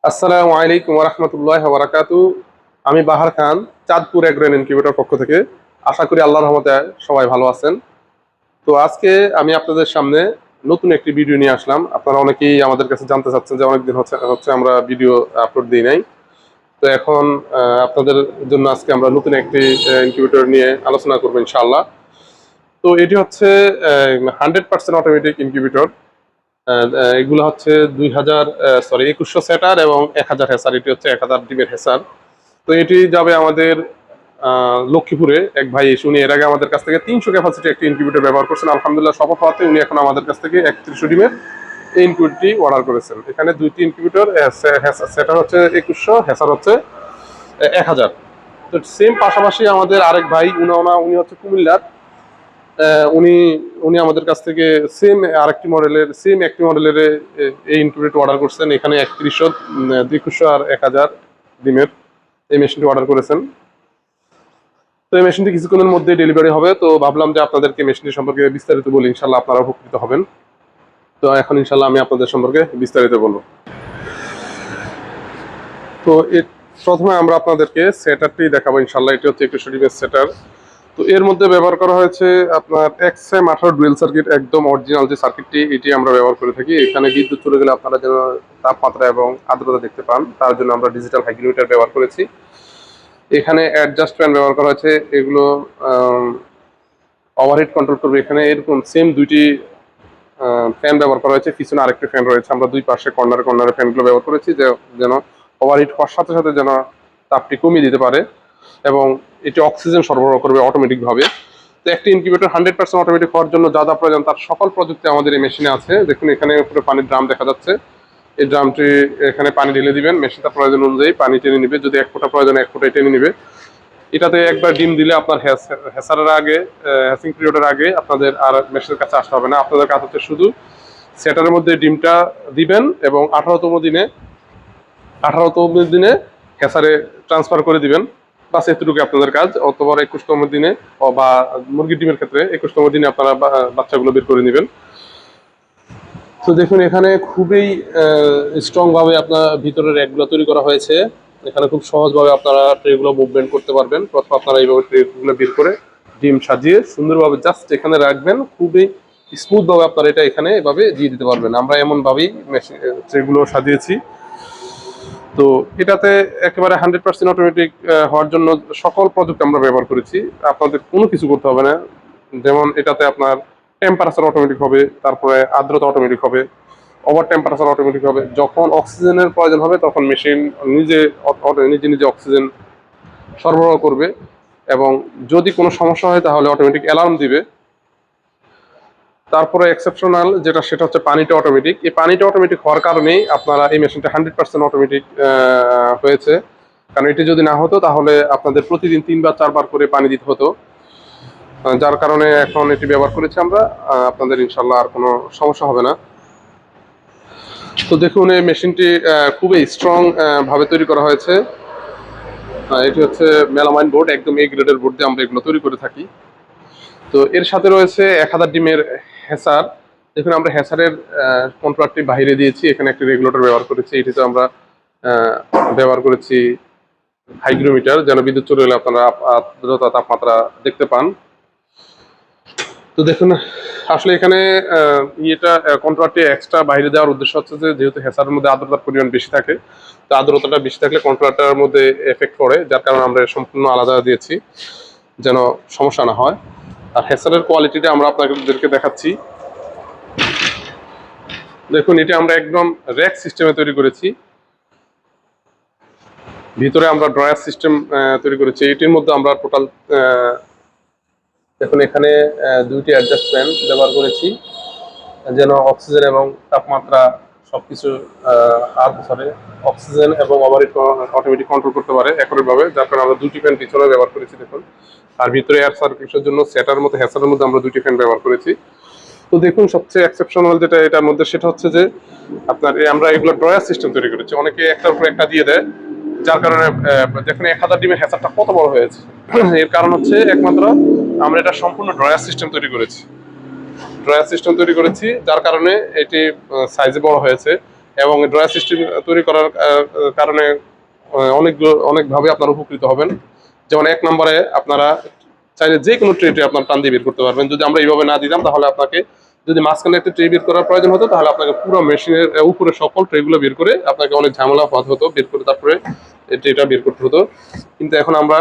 আসসালামু আলাইকুম ওয়া রাহমাতুল্লাহি ওয়া বারাকাতুহু। আমি বাহার খান, চাঁদপুর এগ্রো ইনকিউবেটর পক্ষ থেকে। আশা করি আল্লাহর রহমতে সবাই ভালো আছেন। তো আজকে আমি আপনাদের সামনে নতুন একটি ভিডিও নিয়ে আসলাম। আপনারা অনেকেই আমাদের কাছে জানতে চাচ্ছেন যে অনেকদিন হচ্ছে আমরা ভিডিও আপলোড দিই নাই। তো এখন আপনাদের জন্য আজকে আমরা নতুন একটি ইনকিউবেটর নিয়ে আলোচনা করবো ইনশাআল্লাহ। তো এটি হচ্ছে 100% অটোমেটিক ইনকিউবেটর। এগুলো হচ্ছে 2100 সেটার এবং 1000 হেসার। এটি হচ্ছে 1000 ডিমের হেসার। তো এটি যাবে আমাদের লক্ষ্মীপুরে এক ভাই এসে, উনি এর আগে আমাদের কাছ থেকে 300 ক্যাপাসিটি একটি ইনকিউবেটর ব্যবহার করছেন। আলহামদুলিল্লাহ সফল হওয়াতে উনি এখন আমাদের কাছ থেকে 3100 ডিমের এই ইনকিউবেটরটি অর্ডার করেছেন। এখানে দুইটি ইনকিউবেটর, সেটার হচ্ছে 2100, হেসার হচ্ছে 1000। তো সেম পাশাপাশি আমাদের আরেক ভাই উনি হচ্ছে কুমিল্লার। উনি উনি আমাদের কাছ থেকে সেম একটি মডেলের এই ইনকিউবেটর অর্ডার করছেন। এখানে 3100, 2100 আর 1000 ডিমের এই মেশিনটি অর্ডার করেছেন। তো এই মেশিনটি কিছুক্ষণের মধ্যে ডেলিভারি হবে। তো ভাবলাম যে আপনাদেরকে মেশিনটি সম্পর্কে বিস্তারিত বলি, ইনশাল্লাহ আপনারা উপকৃত হবেন। তো এখন ইনশাল্লাহ আমি আপনাদের সম্পর্কে বিস্তারিত বলবো। তো প্রথমে আমরা আপনাদেরকে সেটারটি দেখাবো ইনশাল্লাহ। এটি হচ্ছে 2100 ডিমের সেটার। তো এর মধ্যে ব্যবহার করা হয়েছে আপনার XM18 ডুয়েল সার্কিট, একদম অরিজিনাল যে সার্কিটটি, এটি আমরা ব্যবহার করে থাকি। এখানে বিদ্যুৎ চলে গেলে আপনারা যেন তাপমাত্রা এবং আর্দ্রতা দেখতে পান, তার জন্য আমরা ডিজিটাল হাইগ্রোমিটার ব্যবহার করেছি। এখানে অ্যাডজাস্ট ফ্যান ব্যবহার করা হয়েছে, এগুলো ওভারহিট কন্ট্রোল করবে। এখানে এরকম সেম দুইটি ফ্যান ব্যবহার করা হয়েছে, পিছনে আরেকটি ফ্যান রয়েছে। আমরা দুই পাশে কর্নারে কর্নারে ফ্যানগুলো ব্যবহার করেছি, যেন ওভারহিট হওয়ার সাথে সাথে যেন তাপটি কমিয়ে দিতে পারে এবং এটি অক্সিজেন সরবরাহ করবে অটোমেটিক ভাবে। তো একটি ইনকিউবেটর 100% অটোমেটিক হওয়ার জন্য যা যা প্রয়োজন তার সকল প্রযুক্তি আমাদের এই মেশিনে আছে। দেখুন এখানে পুরো পানির ড্রাম দেখা যাচ্ছে। এই ড্রামটি এখানে পানি ঢেলে দিবেন, মেশিনটা প্রয়োজন অনুযায়ী পানি টেনে নিবে। যদি 1 ফোঁটা প্রয়োজন 1 ফোঁটাই টেনে নিবে। এটাতে একবার ডিম দিলে আপনার হ্যাসারের আগে, হ্যাসিং পিরিয়ডের আগে আপনাদের আর মেশিনের কাছে আসতে হবে না। আপনাদের কাজ হচ্ছে শুধু সেটারের মধ্যে ডিমটা দিবেন এবং 18তম দিনে হ্যাসারে ট্রান্সফার করে দিবেন। বাস এতটুকু আপনাদের কাজ। অথবা 21তম দিনে বা মুরগির ডিমের ক্ষেত্রে 21তম দিনে আপনারা বাচ্চাগুলো বের করে নেবেন। তো দেখুন এখানে খুবই স্ট্রং ভাবে আপনার ভিতরের র্যাকগুলো তৈরি করা হয়েছে। এখানে খুব সহজভাবে আপনারা ট্রেগুলো মুভমেন্ট করতে পারবেন। প্রথমে আপনারা এইভাবে ট্রেগুলো বের করে ডিম সাজিয়ে সুন্দরভাবে জাস্ট এখানে রাখবেন। খুবই স্মুথ ভাবে আপনারা এটা এখানে এভাবে দিয়ে দিতে পারবেন। আমরা এমন ভাবেই ট্রেগুলো সাজিয়েছি। তো এটাতে একেবারে 100% অটোমেটিক হওয়ার জন্য সকল প্রযুক্তি আমরা ব্যবহার করেছি। আপনাদের কোনো কিছু করতে হবে না। যেমন এটাতে আপনার টেম্পারেচার অটোমেটিক হবে, তারপরে আর্দ্রতা অটোমেটিক হবে, ওভার টেম্পারেচার অটোমেটিক হবে। যখন অক্সিজেনের প্রয়োজন হবে তখন মেশিন নিজে নিজে নিজে অক্সিজেন সরবরাহ করবে এবং যদি কোনো সমস্যা হয় তাহলে অটোমেটিক অ্যালার্ম দিবে। তারপরে এক্সেপশনাল সেটা হচ্ছে পানিটা অটোমেটিক। এই পানিটা অটোমেটিক হওয়ার কারণেই আপনারা এই মেশিনটা 100% অটোমেটিক হয়েছে। কারণ এটি যদি না হতো তাহলে আপনাদের প্রতিদিন 3 বার 4 বার করে পানি দিতে হতো। যার কারণে এখন এটি ব্যবহার করেছি আমরা। আপনাদের ইনশাল্লাহ আর কোনো সমস্যা হবে না। তো দেখুন এই মেশিনটি খুবই স্ট্রং ভাবে তৈরি করা হয়েছে। এটি হচ্ছে মেলামাইন বোর্ড, একদম A গ্রেডের বোর্ড দিয়ে আমরা এগুলো তৈরি করে থাকি। তো এর সাথে রয়েছে 1000 ডিমের হ্যাসার। দেখুন আমরা হ্যাসারের কন্ট্রোলারটি বাইরে দিয়েছি, এখানে একটি রেগুলেটর ব্যবহার করেছি। এটিতে আমরা ব্যবহার করেছি হাইগ্রোমিটার, যেন বিদ্যুৎ চলে গেলে আপনারা আর্দ্রতা তাপমাত্রা দেখতে পান। তো দেখুন আসলে এখানে কন্ট্রোলারটি এক্সট্রা বাইরে দেওয়ার উদ্দেশ্য হচ্ছে যে যেহেতু হ্যাসারের মধ্যে আর্দ্রতার পরিমাণ বেশি থাকে, তো আর্দ্রতাটা বেশি থাকলে কন্ট্রোলারটার মধ্যে এফেক্ট পড়ে, যার কারণে আমরা সম্পূর্ণ আলাদা দিয়েছি যেন সমস্যা না হয়। আর হ্যাসারের কোয়ালিটিটা আমরা আপনাদেরকে দেখাচ্ছি। দেখুন এটা আমরা একদম র্যাক সিস্টেমে তৈরি করেছি। ভিতরে আমরা ড্রয়ার সিস্টেম তৈরি করেছি। এটির মধ্যে আমরা টোটাল দেখুন এখানে দুইটি অ্যাডজাস্ট ফ্যান ব্যবহার করেছি, যেন অক্সিজেন এবং তাপমাত্রা সবকিছু অক্সিজেন এবং ওভারহিট অটোমেটিক কন্ট্রোল করতে পারে একইভাবে। যার কারণে আমরা দুটি ফ্যান পিছনে ব্যবহার করেছি দেখুন। আর ভিতরে এয়ার সার্কুলেশনের জন্য সেটার মধ্যে হ্যাসারের মধ্যে আমরা দুটি ফ্যান ব্যবহার করেছি। তো দেখুন সবচেয়ে এক্সেপশনাল যেটা এটার মধ্যে সেটা হচ্ছে যে আপনার আমরা এগুলো ড্রয়ার সিস্টেম তৈরি করেছি। অনেকে একটার উপর একটা দিয়ে দেয়, যার কারণে দেখুন 1000 ডিমের হ্যাসারটা কত বড় হয়েছে। এর কারণ হচ্ছে একমাত্র আমরা এটা সম্পূর্ণ ড্রয়ার সিস্টেম তৈরি করেছি। যার কারণে এটি সাইজে বড় হয়েছে এবং ড্রয়ার সিস্টেম তৈরি করার কারণে অনেকভাবে আপনারা উপকৃত হবেন। যেমন 1 নম্বরে আপনারা চাইলে যে কোনো ট্রেটে আপনার টান দিয়ে বের করতে পারবেন। যদি আমরা এইভাবে না দিতাম তাহলে আপনাকে যদি মাঝখানে একটা ট্রে বের করার প্রয়োজন হতো তাহলে আপনাকে পুরো মেশিনের উপরে সকল ট্রেগুলো বের করে আপনাকে অনেক ঝামেলা পোহাতে হতো, বের করে তারপরে এই ট্রেটা বের করতে হতো। কিন্তু এখন আমরা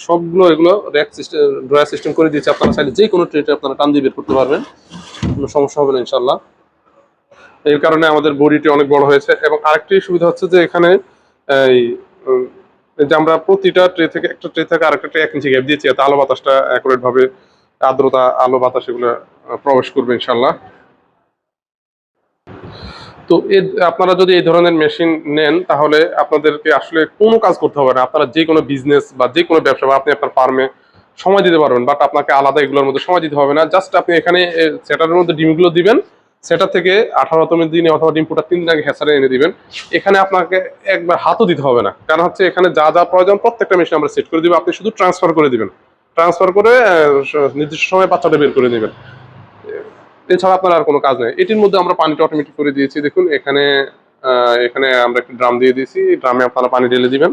সবগুলো এগুলো র্যাক সিস্টেম ড্রয়ার সিস্টেম করে দিয়েছি। আপনারা চাইলে যে কোনো ট্রেটে আপনারা টান দিয়ে বের করতে পারবেন, কোনো সমস্যা হবে না ইনশাল্লাহ। এর কারণে আমাদের বডিটি অনেক বড় হয়েছে। এবং আরেকটি সুবিধা হচ্ছে যে এখানে এই যে আমরা প্রতিটা ট্রে থেকে একটা ট্রে থেকে আরেকটা ট্রে 1 ইঞ্চি গ্যাপ দিয়েছি, এতে আলো বাতাসটা অ্যাকুরেট ভাবে আর্দ্রতা আলো বাতাস এগুলো প্রবেশ করবে ইনশাল্লাহ। তো আপনারা যদি এই ধরনের মেশিন নেন তাহলে আপনাদেরকে আসলে কোনো কাজ করতে হবে না। আপনারা যে কোনো বিজনেস বা যে কোনো ব্যবসা বা আপনি আপনার ফার্মে সময় দিতে পারবেন, বাট আপনাকে আলাদা এগুলোর মধ্যে সময় দিতে হবে না। জাস্ট আপনি এখানে সেটারের মধ্যে ডিমগুলো দিবেন, সেটার থেকে 18তম দিনে অথবা ডিম ফুটার 3 দিন আগে হ্যাচারে এনে দিবেন। এখানে আপনাকে একবার হাতও দিতে হবে না, কারণ হচ্ছে এখানে যা যা প্রয়োজন প্রত্যেকটা মেশিন আমরা সেট করে দিব। আপনি শুধু ট্রান্সফার করে দিবেন, ট্রান্সফার করে নির্দিষ্ট সময় বাচ্চাটা বের করে নেবেন। এছাড়া আপনার আর কোনো কাজ নেই। এটির মধ্যে আমরা পানিটা অটোমেটিক করে দিয়েছি। দেখুন এখানে এখানে আমরা একটি ড্রাম দিয়ে দিয়েছি, ড্রামে আপনারা পানি ঢেলে দিবেন,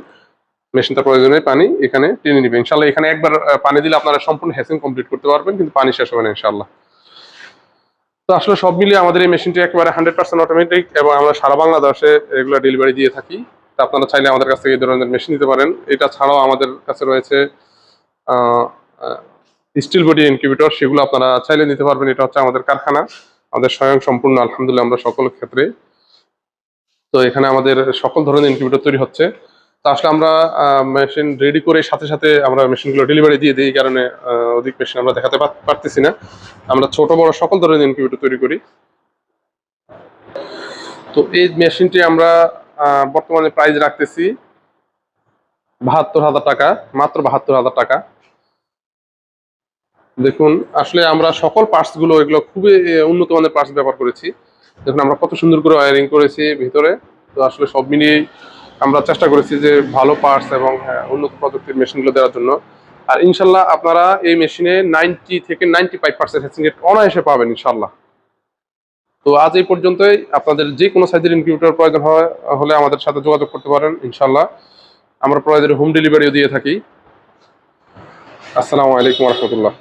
মেশিনটা প্রয়োজনে পানি এখানে টেনে নিবে ইনশাল্লাহ। এখানে একবার পানি দিলে আপনারা সম্পূর্ণ হ্যাচিং কমপ্লিট করতে পারবেন, কিন্তু পানি শেষ হবে না ইনশাল্লাহ। তো আসলে সব মিলিয়ে আমাদের এই মেশিনটি একেবারে 100% অটোমেটিক এবং আমরা সারা বাংলাদেশে এগুলো ডেলিভারি দিয়ে থাকি। তো আপনারা চাইলে আমাদের কাছ থেকে এই ধরনের মেশিন নিতে পারেন। এটা ছাড়াও আমাদের কাছে রয়েছে স্টিল বডি ইনকিউবেটর, সেগুলো আপনারা চাইলে নিতে পারবেন। এটা হচ্ছে আমাদের কারখানা, আমাদের স্বয়ং সম্পূর্ণ আলহামদুলিল্লাহ আমরা সকল ক্ষেত্রে। তো এখানে আমাদের সকল ধরনের ইনকিউবেটর তৈরি হচ্ছে। তো আসলে আমরা মেশিন রেডি করে সাথে সাথে আমরা মেশিনগুলো ডেলিভারি দিয়ে দিই, এই কারণে অধিক মেশিন আমরা দেখাতে পারতেছি না। আমরা ছোট বড় সকল ধরনের ইনকিউবেটর তৈরি করি। তো এই মেশিনটি আমরা বর্তমানে প্রাইস রাখতেছি 72,000 টাকা, মাত্র 72,000 টাকা। দেখুন আসলে আমরা সকল পার্টস গুলো এগুলো খুবই উন্নত মানের পার্টস ব্যবহার করেছি। দেখুন আমরা কত সুন্দর করে ওয়্যারিং করেছি ভিতরে। তো আসলে সব মিলিয়ে আমরা চেষ্টা করেছি যে ভালো পার্টস এবং উন্নত প্রযুক্তির মেশিনগুলো দেওয়ার জন্য। আর ইনশাল্লাহ আপনারা এই মেশিনে 90 থেকে 95% হ্যাচিং রেট অনায়াসে পাবেন ইনশাল্লাহ। তো আজ এই পর্যন্তই। আপনাদের যে কোনো সাইজের ইনকিউবেটর প্রয়োজন হলে আমাদের সাথে যোগাযোগ করতে পারেন ইনশাল্লাহ। আমরা প্রয়োজনে হোম ডেলিভারিও দিয়ে থাকি। আসসালামু আলাইকুম ওয়া রাহমাতুল্লাহ।